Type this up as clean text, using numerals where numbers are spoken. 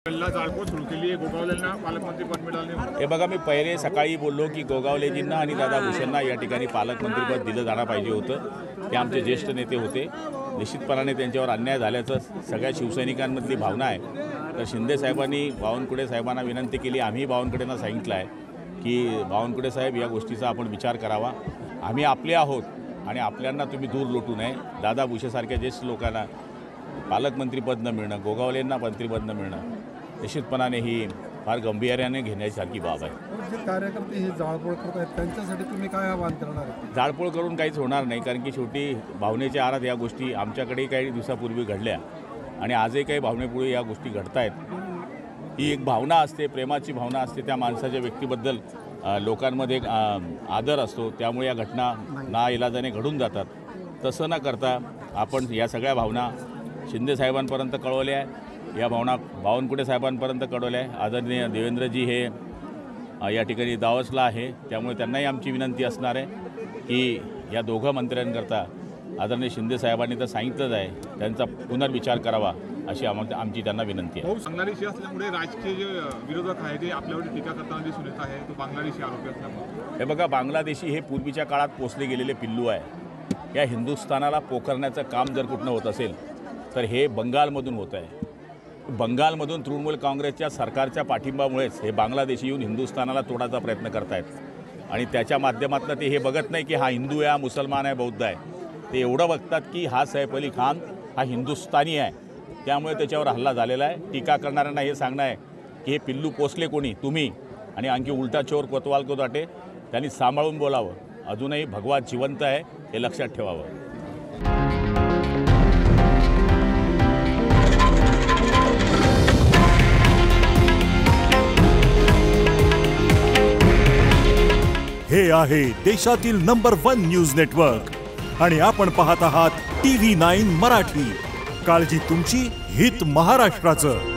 जाळपोळ सुरू केली आहे। गोगावलेंना पालकमंत्री पद मिळाले। हे बघा, मी पहिले सकाळी बोललो की गोगावलेजींना आणि दादा भुसेंना या ठिकाणी पालकमंत्रीपद दिलं जाणं पाहिजे होतं। ते आमचे ज्येष्ठ नेते होते। निश्चितपणाने त्यांच्यावर अन्याय झाल्याचं सगळ्या शिवसैनिकांमधली भावना आहे। तर शिंदे साहेबांनी बावनकुळे साहेबांना विनंती केली, आम्ही बावनकुळेंना सांगितलं आहे की बावनकुळे साहेब या गोष्टीचा आपण विचार करावा। आम्ही आपले आहोत आणि आपल्यांना तुम्ही दूर लोटू नये। दादा भुसेसारख्या ज्येष्ठ लोकांना पालकमंत्रीपद न मिळणं, गोगावलेंना मंत्रीपद न मिळणं निश्चितपणाने ही फार गांभीर्याने घेण्यासारखी बाब आहे। जे कार्यकर्ते हे जाळपोळ करत आहेत त्यांच्यासाठी तुम्ही काय आवाहन करणार आहे? जाळपोळ करून काहीच होणार नाही, कारण की शेवटी भावनेच्या आहारात या गोष्टी आमच्याकडेही काही दिवसापूर्वी घडल्या आणि आजही काही भावनेपुढे या गोष्टी घडत आहेत। ही एक भावना असते, प्रेमाची भावना असते, त्या माणसाच्या व्यक्तीबद्दल लोकांमध्ये एक आदर असतो, त्यामुळे या घटना नाइलाजाने घडून जातात। तसं न करता आपण या सगळ्या भावना शिंदे साहेबांपर्यंत कळवल्या आहे, या भावना बावनकुळे साहेबांपर्यंत कळवल्या आहे। आदरणीय देवेंद्रजी हे या ठिकाणी दावसला आहे, त्यामुळे त्यांनाही आमची विनंती असणार आहे की या दोघं मंत्र्यांकरता आदरणीय शिंदे साहेबांनी तर सांगितलंच आहे, त्यांचा पुनर्विचार करावा अशी आमची त्यांना विनंती आहे। बांगलादेशी असल्यामुळे राजकीय जे विरोधक आहे ते आपल्यावर टीका करताना दिसून येत आहे, तो बांगलादेशी आरोपी असल्यामुळे। हे बघा, बांगलादेशी हे पूर्वीच्या काळात पोचले गेलेले पिल्लू आहे। या हिंदुस्थानाला पोखरण्याचं काम जर कुठनं होत असेल तर हे बंगालमधून होत आहे। बंगालमधून तृणमूल काँग्रेसच्या सरकारच्या पाठिंबामुळेच हे बांगलादेशी येऊन हिंदुस्थानाला तोडायचा प्रयत्न करतायत आणि त्याच्या माध्यमातून ते हे बघत नाही की हा हिंदू आहे, हा मुसलमान आहे, बौद्ध आहे। ते एवढं बघतात की हा सैफ अली खान हा हिंदुस्थानी आहे, त्यामुळे त्याच्यावर हल्ला झालेला आहे। टीका करणाऱ्यांना हे सांगणं आहे की हे पिल्लू पोचले कोणी, तुम्ही आणि आणखी उलटा चोर कोतवाल को दाटे, त्यांनी सांभाळून बोलावं। अजूनही भगवा जिवंत आहे, हे लक्षात ठेवावं। हे आहे देशातील नंबर 1 न्यूज नेटवर्क आणि आपण पाहत आहात TV9 मराठी। काळजी तुमची, हित महाराष्ट्राचं।